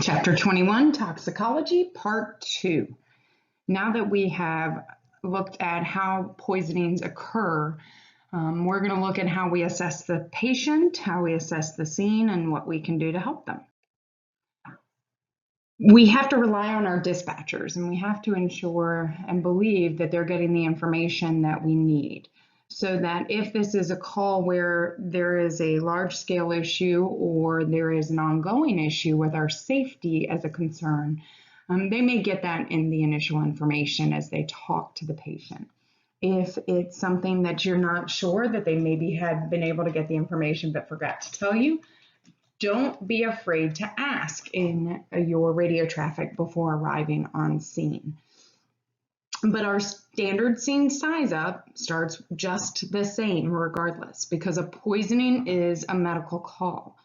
Chapter 21, Toxicology, Part 2. Now that we have looked at how poisonings occur, we're going to look at how we assess the patient, how we assess the scene, and what we can do to help them. We have to rely on our dispatchers, and we have to ensure and believe that they're getting the information that we need, so that if this is a call where there is a large-scale issue or there is an ongoing issue with our safety as a concern, they may get that in the initial information as they talk to the patient. If it's something that you're not sure that they maybe had been able to get the information but forgot to tell you, don't be afraid to ask in your radio traffic before arriving on scene. But our standard scene size up starts just the same regardless, because a poisoning is a medical call.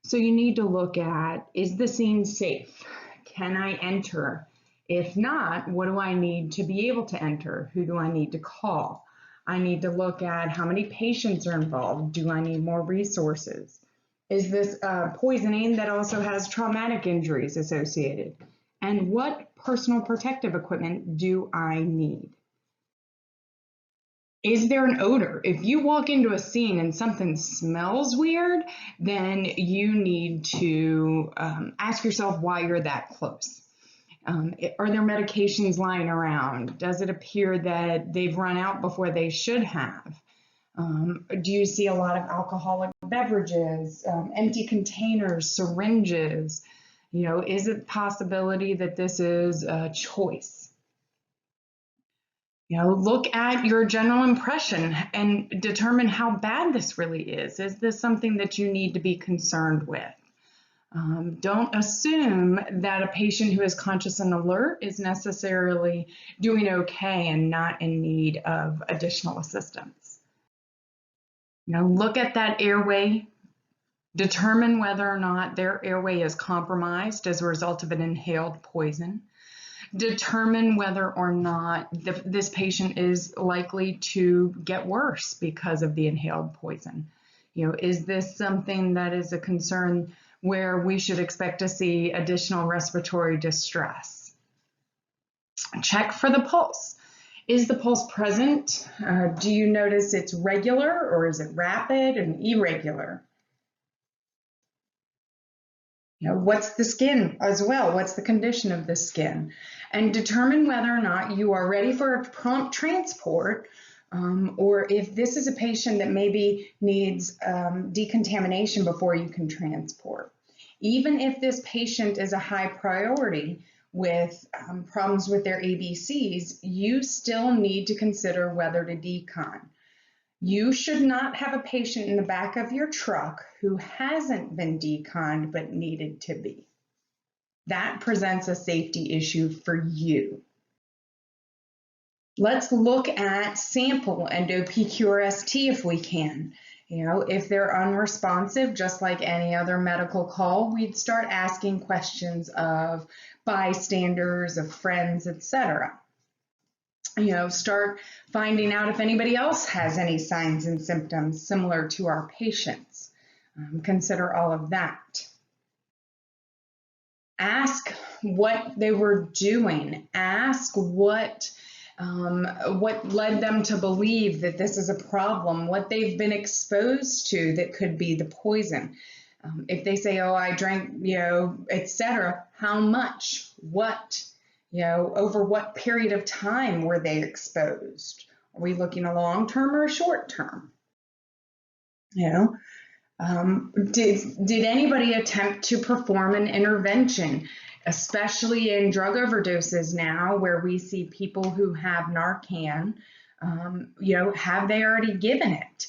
So you need to look at, is the scene safe? Can I enter? If not, what do I need to be able to enter? Who do I need to call? I need to look at how many patients are involved. Do I need more resources? Is this poisoning that also has traumatic injuries associated? And what personal protective equipment do I need? Is there an odor? If you walk into a scene and something smells weird, then you need to ask yourself why you're that close. Are there medications lying around? Does it appear that they've run out before they should have? Do you see a lot of alcoholic beverages, empty containers, syringes? Is it a possibility that this is a choice? Look at your general impression and determine how bad this really is. Is this something that you need to be concerned with? Don't assume that a patient who is conscious and alert is necessarily doing okay and not in need of additional assistance. Look at that airway. Determine whether or not their airway is compromised as a result of an inhaled poison. Determine whether or not this patient is likely to get worse because of the inhaled poison. Is this something that is a concern where we should expect to see additional respiratory distress? Check for the pulse. Is the pulse present? Do you notice it's regular, or is it rapid and irregular? What's the skin as well? What's the condition of the skin? And determine whether or not you are ready for a prompt transport, or if this is a patient that maybe needs decontamination before you can transport. Even if this patient is a high priority with problems with their ABCs, you still need to consider whether to decon. You should not have a patient in the back of your truck who hasn't been deconned but needed to be. That presents a safety issue for you. Let's look at sample NO-PQRST if we can. If they're unresponsive, just like any other medical call, we'd start asking questions of bystanders, of friends, etc. Start finding out if anybody else has any signs and symptoms similar to our patients. Consider all of that. Ask what they were doing. Ask what led them to believe that this is a problem, what they've been exposed to that could be the poison. If they say, oh, I drank, etc., how much, what? Over what period of time were they exposed? Are we looking a long-term or a short-term? Did anybody attempt to perform an intervention, especially in drug overdoses now, where we see people who have Narcan? Have they already given it?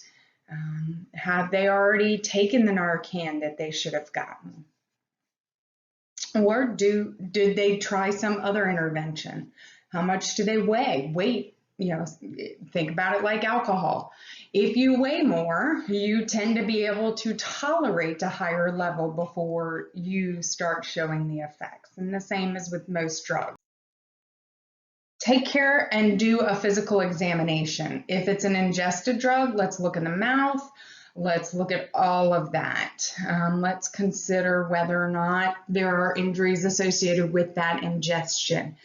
Have they already taken the Narcan that they should have gotten? Or did they try some other intervention? How much do they weigh? Weight, think about it like alcohol. If you weigh more, you tend to be able to tolerate a higher level before you start showing the effects. And the same is with most drugs. Take care and do a physical examination. If it's an ingested drug, let's look in the mouth. Let's look at all of that. Let's consider whether or not there are injuries associated with that ingestion.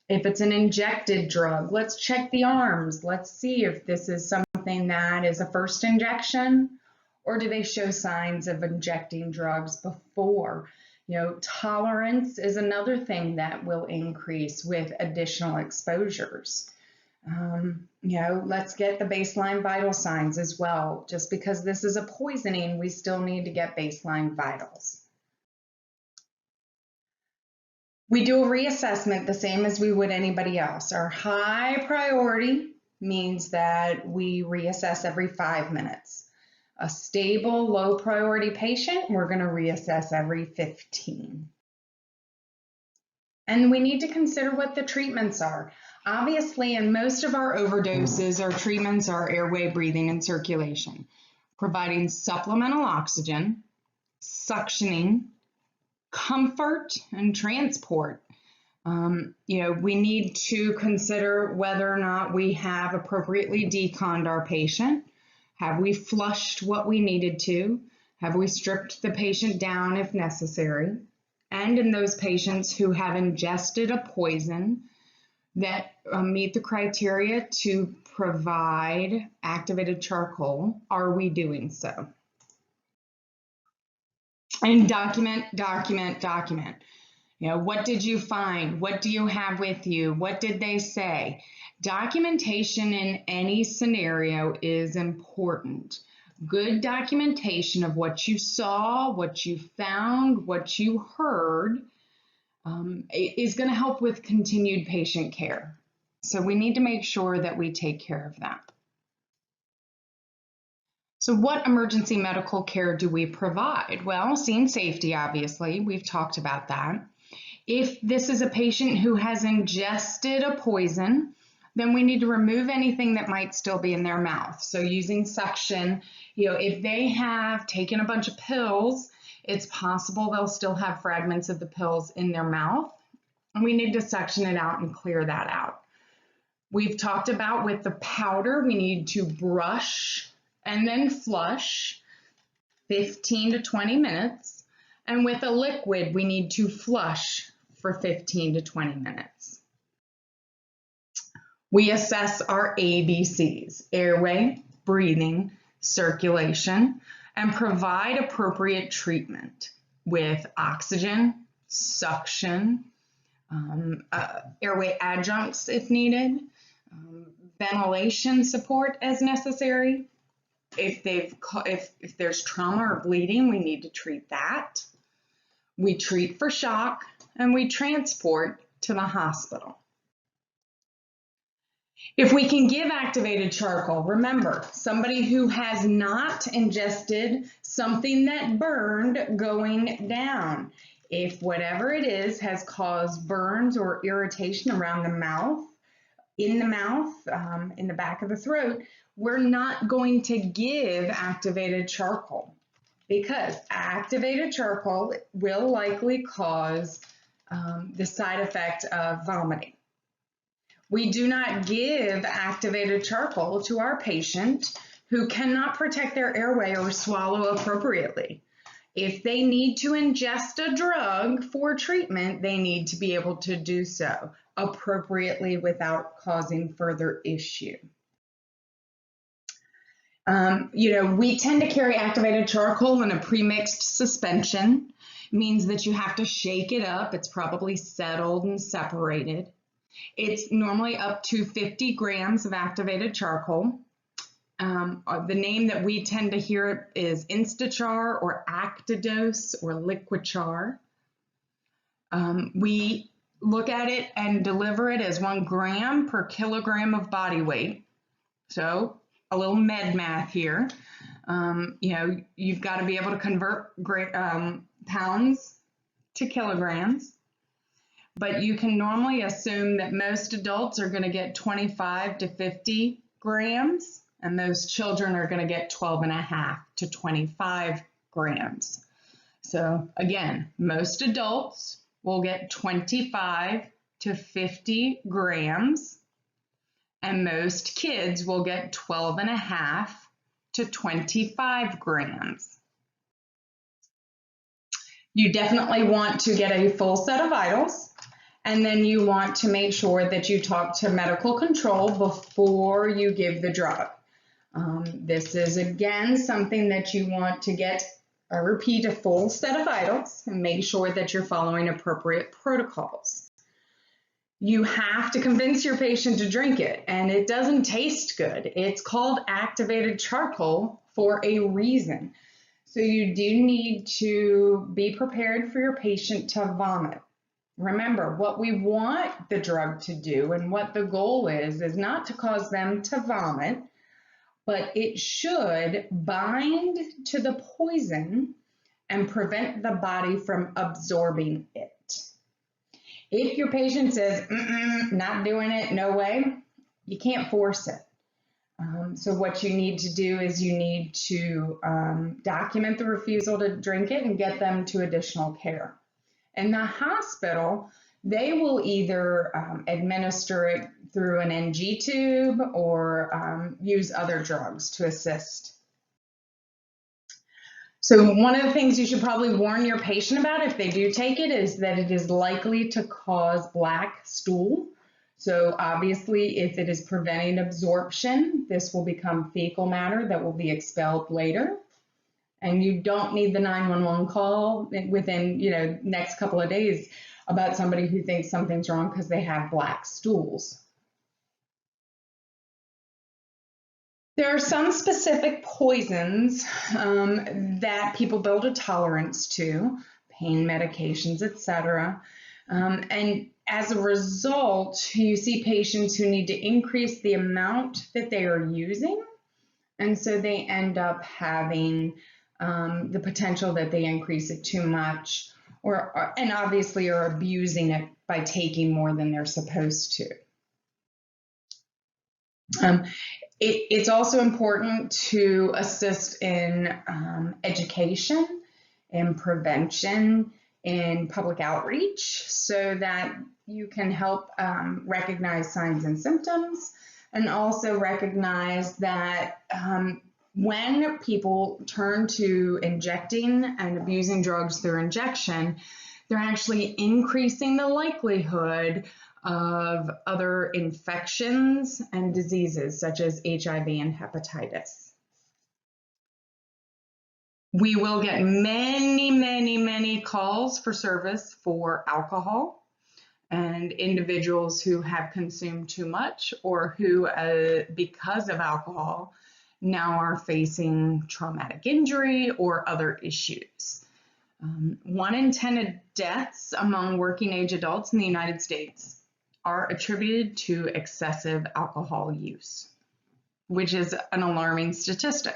If it's an injected drug, let's check the arms. Let's see if this is something that is a first injection, or do they show signs of injecting drugs before? Tolerance is another thing that will increase with additional exposures. Let's get the baseline vital signs as well. Just because this is a poisoning, we still need to get baseline vitals. We do a reassessment the same as we would anybody else. Our high priority means that we reassess every 5 minutes. A stable, low priority patient, we're going to reassess every 15. And we need to consider what the treatments are. Obviously, in most of our overdoses, our treatments are airway, breathing, and circulation, providing supplemental oxygen, suctioning, comfort, and transport. We need to consider whether or not we have appropriately deconned our patient. Have we flushed what we needed to? Have we stripped the patient down if necessary? And in those patients who have ingested a poison that meet the criteria to provide activated charcoal, are we doing so? And document. What did you find? What do you have with you? What did they say? Documentation in any scenario is important. Good documentation of what you saw, what you found, what you heard is going to help with continued patient care. So we need to make sure that we take care of that. So what emergency medical care do we provide? Well, scene safety, obviously, we've talked about that. If this is a patient who has ingested a poison, then we need to remove anything that might still be in their mouth. So using suction, if they have taken a bunch of pills, it's possible they'll still have fragments of the pills in their mouth. And we need to suction it out and clear that out. We've talked about with the powder, we need to brush and then flush 15 to 20 minutes. And with a liquid, we need to flush for 15 to 20 minutes. We assess our ABCs, airway, breathing, circulation, and provide appropriate treatment with oxygen, suction, airway adjuncts if needed, ventilation support as necessary. If there's trauma or bleeding, we need to treat that. We treat for shock, and we transport to the hospital. If we can give activated charcoal, remember, somebody who has not ingested something that burned going down. If whatever it is has caused burns or irritation around the mouth, in the back of the throat, we're not going to give activated charcoal because activated charcoal will likely cause the side effect of vomiting. We do not give activated charcoal to our patient who cannot protect their airway or swallow appropriately. If they need to ingest a drug for treatment, they need to be able to do so appropriately without causing further issue. We tend to carry activated charcoal in a pre-mixed suspension. It means that you have to shake it up. It's probably settled and separated. It's normally up to 50 grams of activated charcoal. The name that we tend to hear is Instachar or Actidose or Liquichar. We look at it and deliver it as 1 gram per kilogram of body weight. So a little med math here. You've got to be able to convert pounds to kilograms. But you can normally assume that most adults are going to get 25 to 50 grams, and most children are going to get 12.5 to 25 grams. So again, most adults will get 25 to 50 grams, and most kids will get 12.5 to 25 grams. You definitely want to get a full set of vitals, and then you want to make sure that you talk to medical control before you give the drug. This is, again, something that you want to get, repeat a full set of vitals and make sure that you're following appropriate protocols. You have to convince your patient to drink it, and it doesn't taste good. It's called activated charcoal for a reason. So you do need to be prepared for your patient to vomit. Remember, what we want the drug to do and what the goal is not to cause them to vomit, but it should bind to the poison and prevent the body from absorbing it. If your patient says, not doing it, no way, you can't force it. So what you need to do is you need to document the refusal to drink it and get them to additional care. In the hospital, they will either administer it through an NG tube or use other drugs to assist. So one of the things you should probably warn your patient about if they do take it is that it is likely to cause black stool. So obviously, if it is preventing absorption, this will become fecal matter that will be expelled later. And you don't need the 911 call within, next couple of days about somebody who thinks something's wrong because they have black stools. There are some specific poisons that people build a tolerance to, pain medications, etc. And as a result, you see patients who need to increase the amount that they are using, and so they end up having the potential that they increase it too much, and obviously are abusing it by taking more than they're supposed to. It's also important to assist in education and prevention in public outreach so that you can help recognize signs and symptoms, and also recognize that when people turn to injecting and abusing drugs through injection, they're actually increasing the likelihood of other infections and diseases such as HIV and hepatitis. We will get many calls for service for alcohol and individuals who have consumed too much or who, because of alcohol, now are facing traumatic injury or other issues. 1 in 10 deaths among working age adults in the United States are attributed to excessive alcohol use, which is an alarming statistic.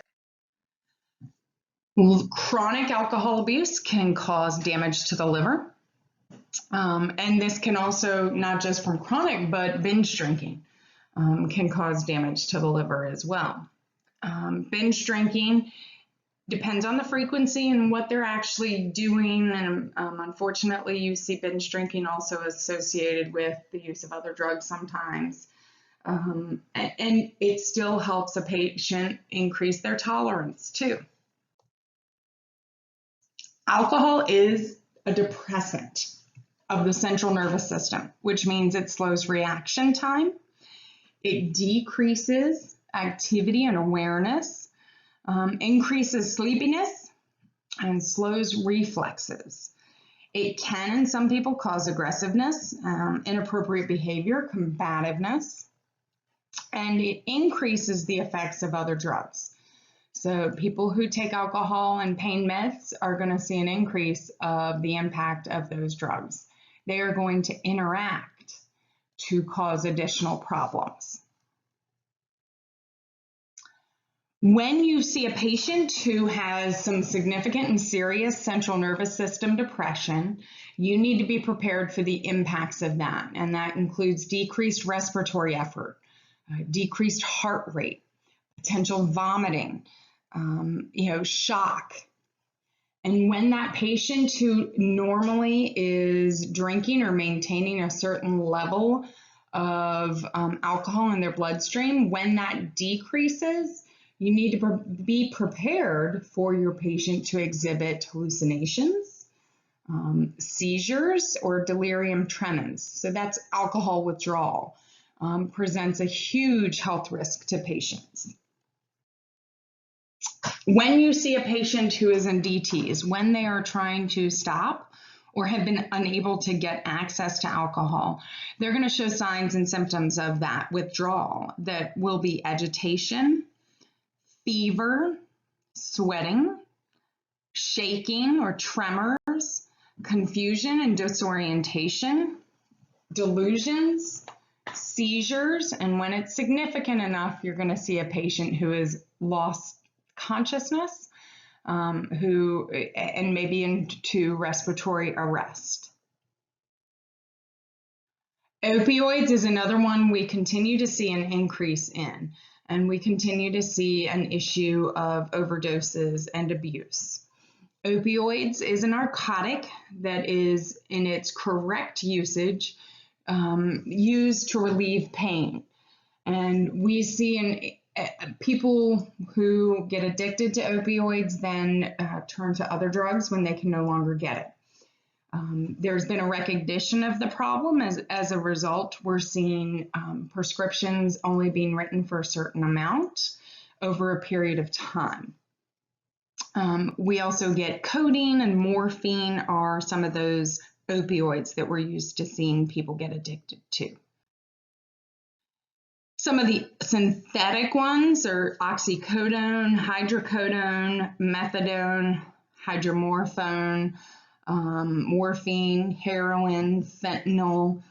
Chronic alcohol abuse can cause damage to the liver. And this can also, not just from chronic, but binge drinking can cause damage to the liver as well. Binge drinking depends on the frequency and what they're actually doing. And unfortunately, you see binge drinking also associated with the use of other drugs sometimes. And it still helps a patient increase their tolerance too. Alcohol is a depressant of the central nervous system, which means it slows reaction time. It decreases activity and awareness, increases sleepiness, and slows reflexes. It can, in some people, cause aggressiveness, inappropriate behavior, combativeness, and it increases the effects of other drugs. So people who take alcohol and pain meds are going to see an increase of the impact of those drugs. They are going to interact to cause additional problems. When you see a patient who has some significant and serious central nervous system depression, you need to be prepared for the impacts of that. And that includes decreased respiratory effort, decreased heart rate, potential vomiting, shock. And when that patient who normally is drinking or maintaining a certain level of alcohol in their bloodstream, when that decreases, You need to be prepared for your patient to exhibit hallucinations, seizures, or delirium tremens. So that's alcohol withdrawal. Presents a huge health risk to patients. When you see a patient who is in DTs, when they are trying to stop or have been unable to get access to alcohol, they're going to show signs and symptoms of that withdrawal that will be agitation, fever, sweating, shaking or tremors, confusion and disorientation, delusions, seizures, and when it's significant enough, you're going to see a patient who has lost consciousness, and maybe into respiratory arrest. Opioids is another one we continue to see an increase in, and we continue to see an issue of overdoses and abuse. Opioids is a narcotic that is, in its correct usage, used to relieve pain. And we see people who get addicted to opioids then turn to other drugs when they can no longer get it. There's been a recognition of the problem. As a result, we're seeing prescriptions only being written for a certain amount over a period of time. We also get codeine and morphine are some of those opioids that we're used to seeing people get addicted to. Some of the synthetic ones are oxycodone, hydrocodone, methadone, hydromorphone, morphine, heroin, fentanyl.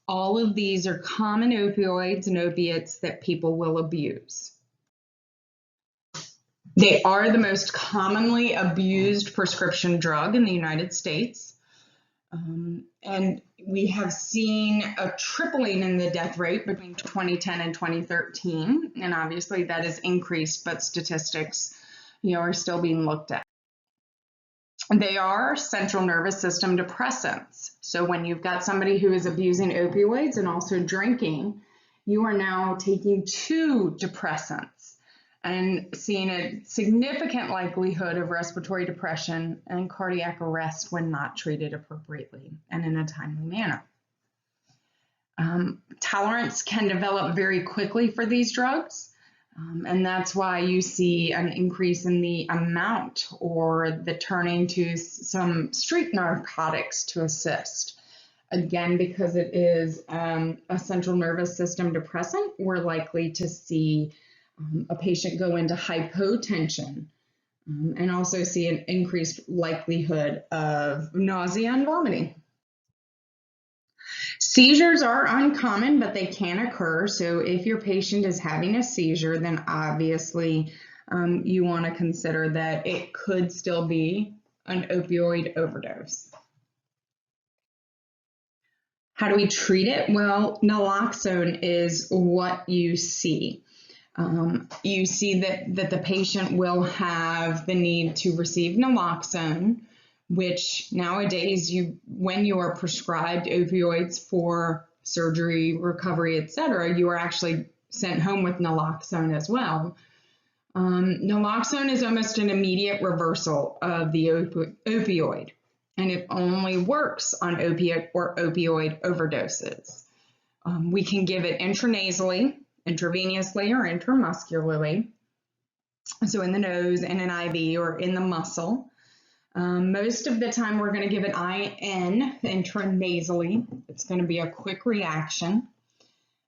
All of these are common opioids and opiates that people will abuse. They are the most commonly abused prescription drug in the United States. And we have seen a tripling in the death rate between 2010 and 2013. And obviously that has increased, but statistics, are still being looked at. They are central nervous system depressants. So when you've got somebody who is abusing opioids and also drinking, you are now taking two depressants and seeing a significant likelihood of respiratory depression and cardiac arrest when not treated appropriately and in a timely manner. Tolerance can develop very quickly for these drugs, and that's why you see an increase in the amount or the turning to some street narcotics to assist. Again, because it is a central nervous system depressant, we're likely to see a patient go into hypotension and also see an increased likelihood of nausea and vomiting. Seizures are uncommon, but they can occur. So if your patient is having a seizure, then obviously you want to consider that it could still be an opioid overdose. How do we treat it? Well, naloxone is what you see. You see that the patient will have the need to receive naloxone, which nowadays when you are prescribed opioids for surgery, recovery, etc., you are actually sent home with naloxone as well. Naloxone is almost an immediate reversal of the opioid, and it only works on opiate or opioid overdoses. We can give it intranasally, intravenously, or intramuscularly, so in the nose, in an IV, or in the muscle. Most of the time we're going to give it IN, intranasally. It's going to be a quick reaction,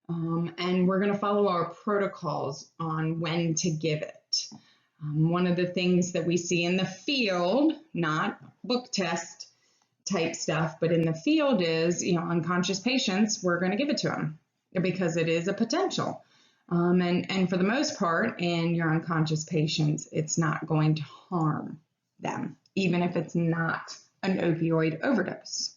and we're going to follow our protocols on when to give it. One of the things that we see in the field, not book test type stuff, but in the field is, unconscious patients, we're going to give it to them because it is a potential. And for the most part, in your unconscious patients, it's not going to harm them, even if it's not an opioid overdose.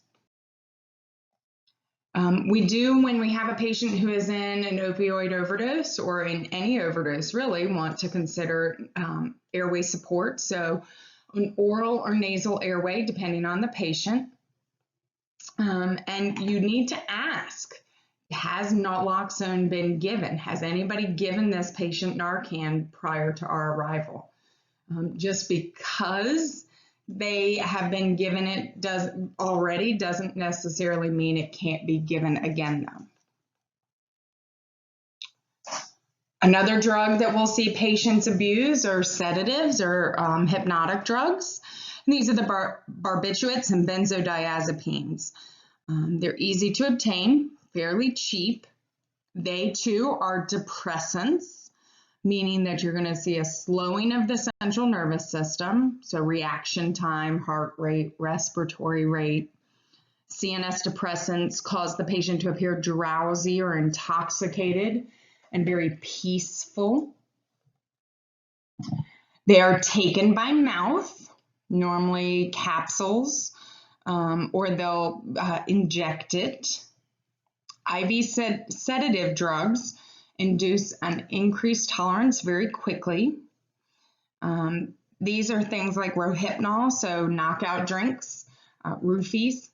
We do, when we have a patient who is in an opioid overdose or in any overdose, really want to consider airway support. So an oral or nasal airway, depending on the patient. And you need to ask, Has naloxone been given? Has anybody given this patient Narcan prior to our arrival? Just because they have been given it doesn't necessarily mean it can't be given again though. Another drug that we'll see patients abuse are sedatives or hypnotic drugs. And these are the barbiturates and benzodiazepines. They're easy to obtain, fairly cheap. They too are depressants, meaning that you're going to see a slowing of the central nervous system, so reaction time, heart rate, respiratory rate. CNS depressants cause the patient to appear drowsy or intoxicated and very peaceful. They are taken by mouth, normally capsules, or they'll inject it. IV sedative drugs induce an increased tolerance very quickly. These are things like Rohypnol, so knockout drinks, roofies.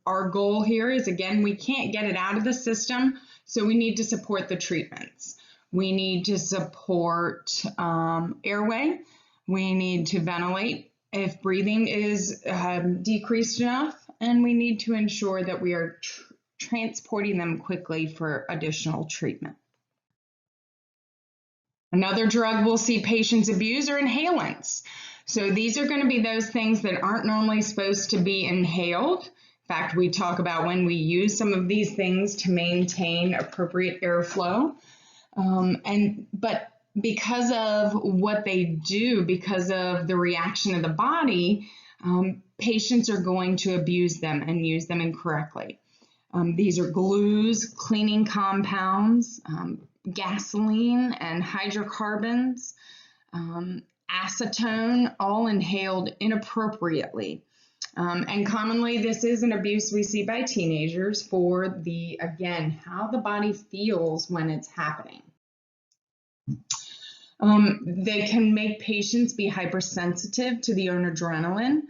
Our goal here is, again, we can't get it out of the system, so we need to support the treatments. We need to support airway. We need to ventilate if breathing is decreased enough, and we need to ensure that we are transporting them quickly for additional treatment. Another drug we'll see patients abuse are inhalants. So these are going to be those things that aren't normally supposed to be inhaled. In fact, we talk about when we use some of these things to maintain appropriate airflow. But because of what they do, because of the reaction of the body, patients are going to abuse them and use them incorrectly. These are glues, cleaning compounds, gasoline and hydrocarbons, acetone, all inhaled inappropriately. And commonly this is an abuse we see by teenagers for how the body feels when it's happening. They can make patients be hypersensitive to the own adrenaline.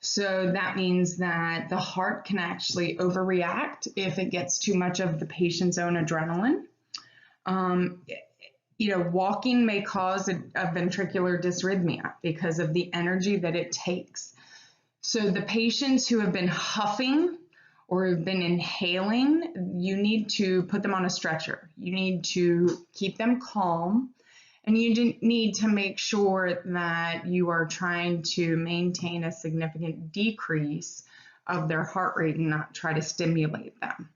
So that means that the heart can actually overreact if it gets too much of the patient's own adrenaline. Walking may cause a ventricular dysrhythmia because of the energy that it takes. So the patients who have been huffing or have been inhaling, you need to put them on a stretcher. You need to keep them calm, and you need to make sure that you are trying to maintain a significant decrease of their heart rate and not try to stimulate them.